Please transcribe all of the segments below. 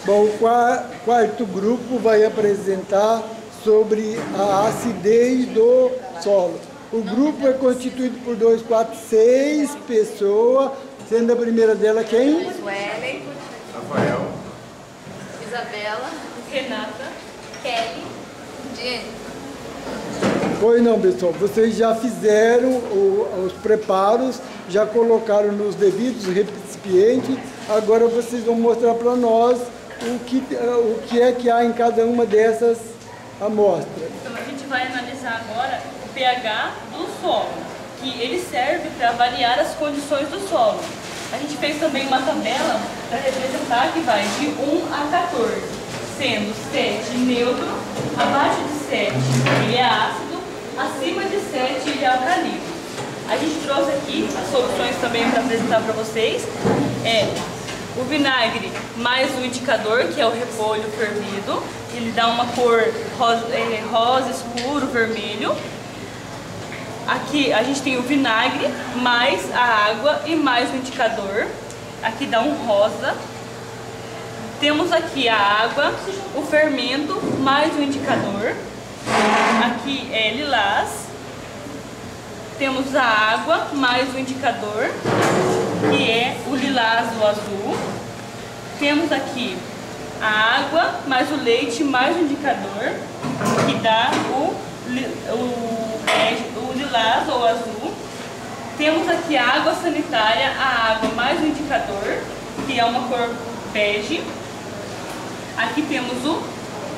Bom, o quarto grupo vai apresentar sobre a acidez do solo. O grupo é constituído por 2, 4, 6 pessoas, sendo a primeira dela quem? Suelen, Rafael, Isabela, Renata, Kelly, Jenny. Pois não, pessoal, vocês já fizeram os preparos, já colocaram nos devidos recipientes, agora vocês vão mostrar para nós o que é que há em cada uma dessas amostras. então a gente vai analisar agora o pH do solo, que ele serve para avaliar as condições do solo. A gente fez também uma tabela para representar que vai de 1 a 14, sendo 7 neutro, abaixo de 7 ele é ácido, acima de 7 ele é alcalino. A gente trouxe aqui as soluções também para apresentar para vocês. O vinagre mais o indicador, que é o repolho fervido, ele dá uma cor rosa escuro, vermelho. Aqui a gente tem o vinagre mais a água e mais o indicador, aqui dá um rosa. Temos aqui a água, o fermento mais o indicador, aqui é lilás. Temos a água mais o indicador, que é o lilás ou azul. Temos aqui a água mais o leite mais o indicador, que dá o lilás ou azul. Temos aqui a água sanitária, a água mais o indicador, que é uma cor bege. Aqui temos vou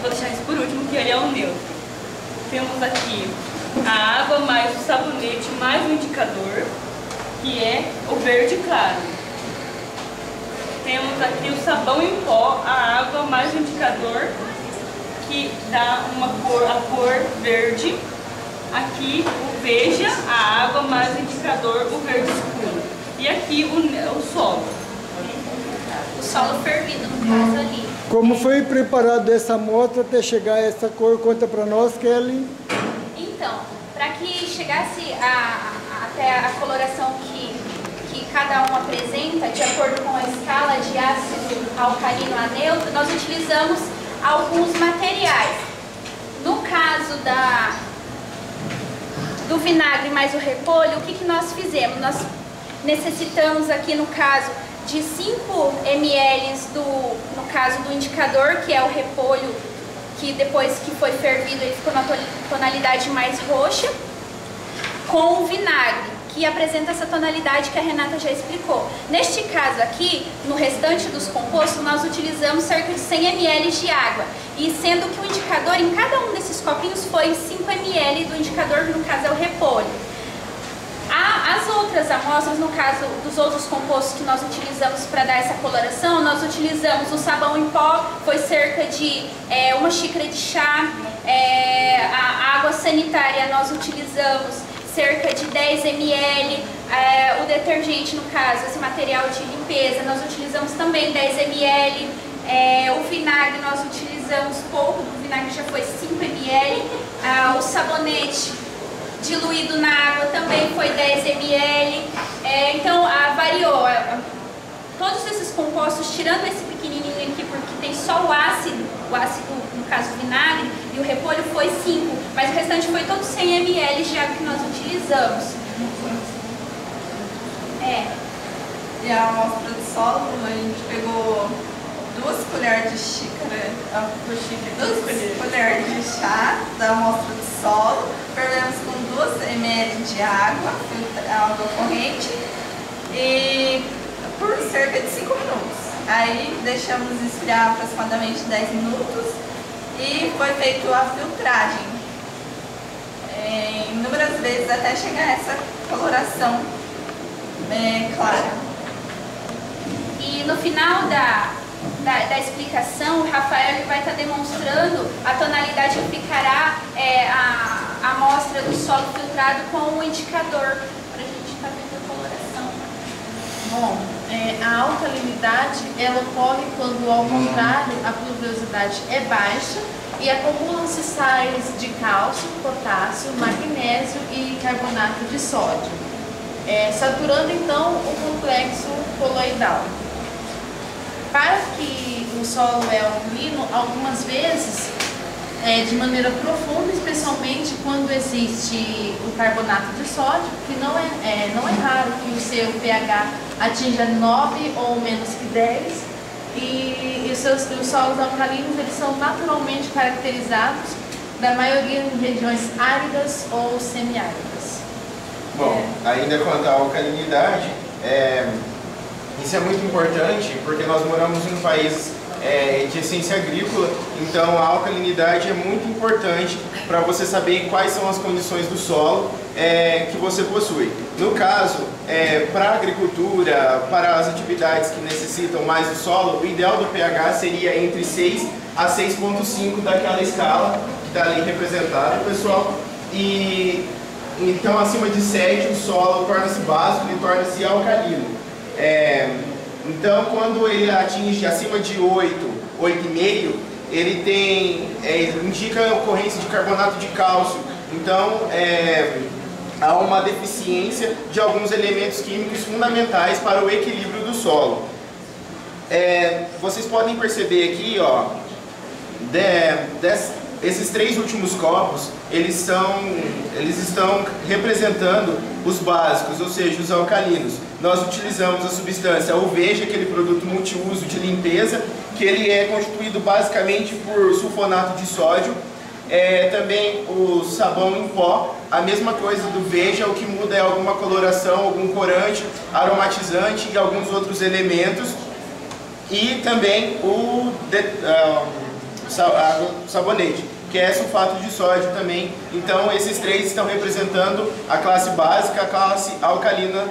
deixar isso por último, que ele é o neutro. Temos aqui a água mais o sabonete mais o indicador, que é o verde claro. Temos aqui o sabão em pó, a água mais o indicador, que dá a cor verde. Aqui o veja, a água mais o indicador, o verde escuro. E aqui o solo. O solo fervido, no caso ali. Como foi preparada essa amostra até chegar a essa cor? Conta para nós, Kelly. Então, para que chegasse até a coloração que cada um apresenta, de acordo com a escala de ácido alcalino a neutro, nós utilizamos alguns materiais. No caso do vinagre mais o repolho, o que nós fizemos? Nós necessitamos aqui, no caso, de 5 ml no caso do indicador, que é o repolho, que depois que foi fervido ele ficou na tonalidade mais roxa, com o vinagre, que apresenta essa tonalidade que a Renata já explicou. Neste caso aqui, no restante dos compostos, nós utilizamos cerca de 100 ml de água, e sendo que o indicador em cada um desses copinhos foi 5 ml do indicador, no caso é o repolho. As outras amostras, no caso dos outros compostos que nós utilizamos para dar essa coloração, nós utilizamos o sabão em pó, foi cerca de 1 xícara de chá, a água sanitária nós utilizamos cerca de 10 ml, o detergente, no caso, esse material de limpeza, nós utilizamos também 10 ml, o vinagre nós utilizamos pouco, o vinagre já foi 5 ml, o sabonete diluído na água também foi 10 ml, então variou. Todos esses compostos, tirando esse pequenininho aqui, porque tem só o ácido, no caso o vinagre, e o repolho foi 5, mas o restante foi todos 100 ml de água que nós utilizamos. E a amostra de solo, a gente pegou 2 colheres de xícara, 2 colheres de chá da amostra de solo, fervemos com 2 ml de água corrente, e por cerca de 5 minutos. Aí deixamos esfriar aproximadamente 10 minutos e foi feita a filtragem inúmeras vezes até chegar a essa coloração clara. E no final da explicação, o Rafael ele vai estar demonstrando a tonalidade que ficará a amostra do solo filtrado com o indicador, para a gente estar vendo a coloração. Bom, a alcalinidade ela ocorre quando, ao contrário, a pluviosidade é baixa e acumulam-se sais de cálcio, potássio, magnésio e carbonato de sódio, saturando então o complexo coloidal. para que o solo é alcalino, algumas vezes, de maneira profunda, especialmente quando existe o carbonato de sódio, que não é raro que o seu pH atinja 9 ou menos que 10, e os solos alcalinos eles são naturalmente caracterizados, da maioria em regiões áridas ou semiáridas. Bom, ainda quanto à alcalinidade, isso é muito importante porque nós moramos em um país de essência agrícola, então a alcalinidade é muito importante para você saber quais são as condições do solo que você possui. No caso, para a agricultura, para as atividades que necessitam mais do solo, o ideal do pH seria entre 6 a 6,5 daquela escala que está ali representada, pessoal. E então acima de 7 o solo torna-se básico e torna-se alcalino. Então, quando ele atinge acima de 8,5, ele indica a ocorrência de carbonato de cálcio. Então, há uma deficiência de alguns elementos químicos fundamentais para o equilíbrio do solo. Vocês podem perceber aqui, ó, esses 3 últimos copos, eles estão representando os básicos, ou seja, os alcalinos. Nós utilizamos a substância Uveja, aquele produto multiuso de limpeza, que ele é constituído basicamente por sulfonato de sódio. Também o sabão em pó, a mesma coisa do Veja, o que muda é alguma coloração, algum corante, aromatizante e alguns outros elementos. E também o sabonete, que é sulfato de sódio também. Então esses 3 estão representando a classe básica, a classe alcalina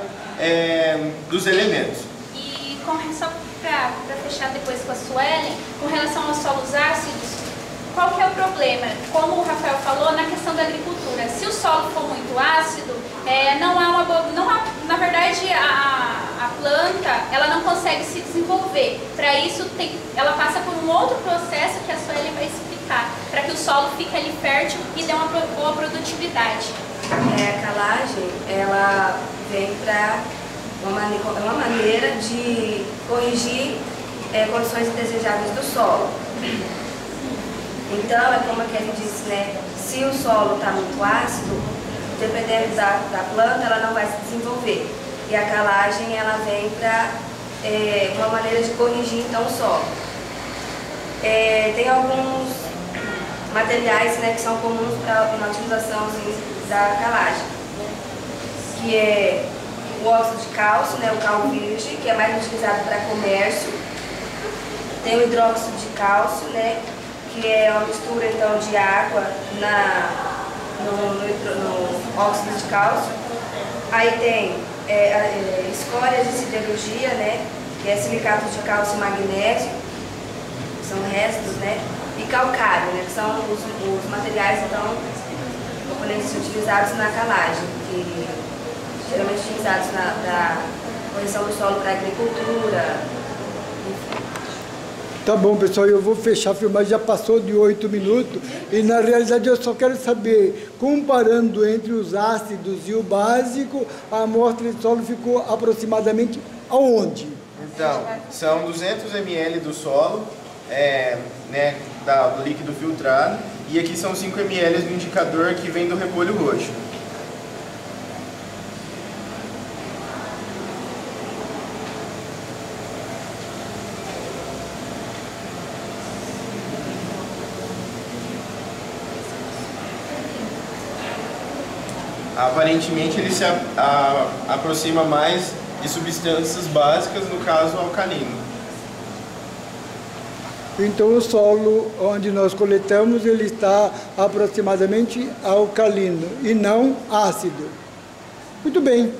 dos elementos. E só para fechar depois com a Suelen, com relação aos solos ácidos, qual que é o problema? Como o Rafael falou, na questão da agricultura, se o solo for muito ácido, na verdade a planta ela não consegue se desenvolver. Para isso ela passa por um outro processo que a Suelen vai explicar, para que o solo fique ali fértil e dê uma boa produtividade. A calagem, ela vem para uma maneira de corrigir condições indesejáveis do solo. Então, como a Kelly disse, né, se o solo está muito ácido, dependendo da planta, ela não vai se desenvolver. E a calagem, ela vem para uma maneira de corrigir, então, o solo. Tem alguns materiais, né, que são comuns na utilização da calagem, que é o óxido de cálcio, né, o cal virgem, que é mais utilizado para comércio. Tem o hidróxido de cálcio, né, que é uma mistura então de água no óxido de cálcio. Aí tem escórias de siderurgia, né, que é silicato de cálcio e magnésio, que são restos, né, e calcário, né, que são os materiais, então, componentes utilizados na calagem, que geralmente utilizados na correção do solo para a agricultura, enfim. Tá bom, pessoal, eu vou fechar a filmagem, já passou de 8 minutos e na realidade eu só quero saber, comparando entre os ácidos e o básico, a amostra de solo ficou aproximadamente aonde? Então, são 200 ml do solo, né, do líquido filtrado, e aqui são 5 ml do indicador que vem do repolho roxo. Aparentemente ele se aproxima mais de substâncias básicas, no caso alcalino. Então o solo onde nós coletamos, ele está aproximadamente alcalino e não ácido. Muito bem.